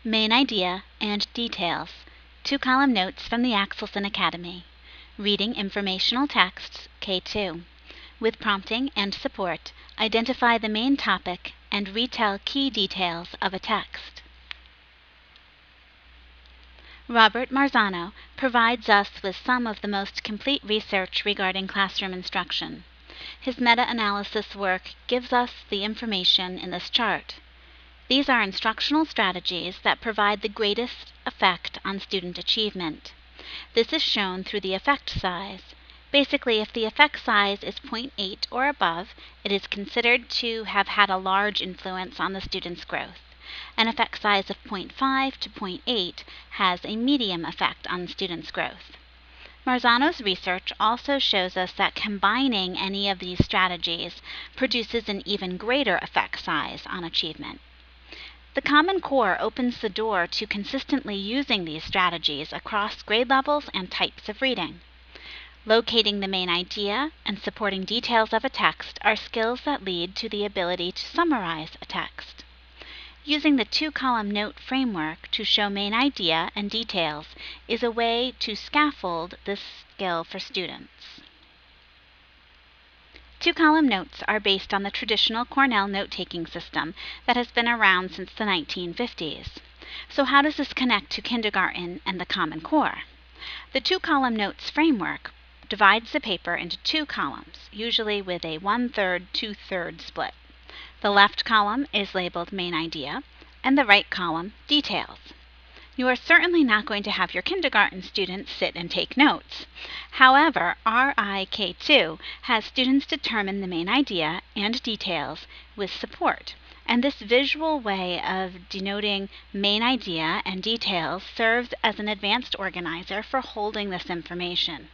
Main idea and details. 2-column notes from the Axelson Academy. Reading informational texts, K2. With prompting and support, identify the main topic and retell key details of a text. Robert Marzano provides us with some of the most complete research regarding classroom instruction. His meta-analysis work gives us the information in this chart. These are instructional strategies that provide the greatest effect on student achievement. This is shown through the effect size. Basically, if the effect size is 0.8 or above, it is considered to have had a large influence on the student's growth. An effect size of 0.5 to 0.8 has a medium effect on the student's growth. Marzano's research also shows us that combining any of these strategies produces an even greater effect size on achievement. The Common Core opens the door to consistently using these strategies across grade levels and types of reading. Locating the main idea and supporting details of a text are skills that lead to the ability to summarize a text. Using the 2-column note framework to show main idea and details is a way to scaffold this skill for students. 2-column notes are based on the traditional Cornell note-taking system that has been around since the 1950s. So how does this connect to kindergarten and the Common Core? The 2-column notes framework divides the paper into 2 columns, usually with a 1/3, 2/3 split. The left column is labeled main idea, and the right column details. You are certainly not going to have your kindergarten students sit and take notes. However, RIK2 has students determine the main idea and details with support, and this visual way of denoting main idea and details serves as an advanced organizer for holding this information.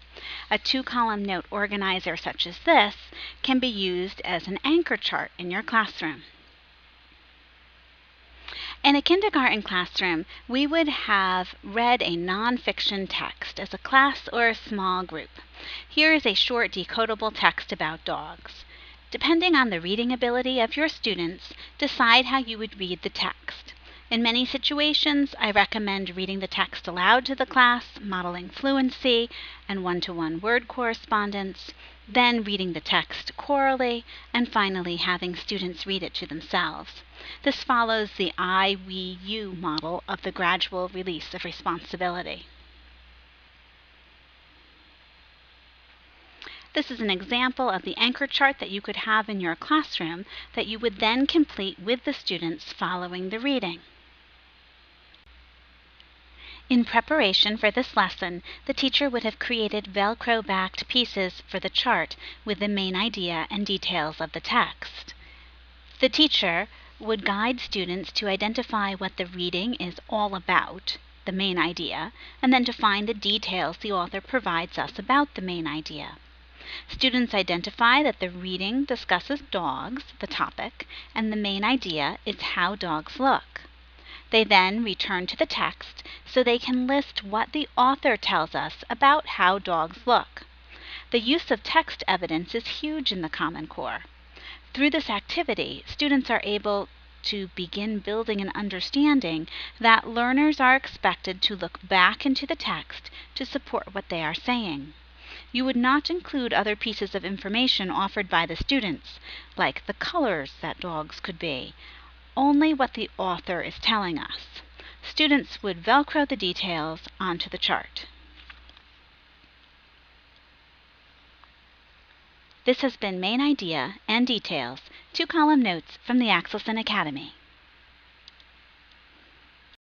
A 2-column note organizer such as this can be used as an anchor chart in your classroom. In a kindergarten classroom, we would have read a nonfiction text as a class or a small group. Here is a short decodable text about dogs. Depending on the reading ability of your students, decide how you would read the text. In many situations, I recommend reading the text aloud to the class, modeling fluency and one-to-one word correspondence, then reading the text orally, and finally having students read it to themselves. This follows the I, we, you model of the gradual release of responsibility. This is an example of the anchor chart that you could have in your classroom that you would then complete with the students following the reading. In preparation for this lesson, the teacher would have created Velcro-backed pieces for the chart with the main idea and details of the text. The teacher would guide students to identify what the reading is all about, the main idea, and then to find the details the author provides us about the main idea. Students identify that the reading discusses dogs, the topic, and the main idea is how dogs look. They then return to the text so they can list what the author tells us about how dogs look. The use of text evidence is huge in the Common Core. Through this activity, students are able to begin building an understanding that learners are expected to look back into the text to support what they are saying. You would not include other pieces of information offered by the students, like the colors that dogs could be, only what the author is telling us. Students would Velcro the details onto the chart. This has been Main Idea and Details, 2-column notes from the Axelson Academy.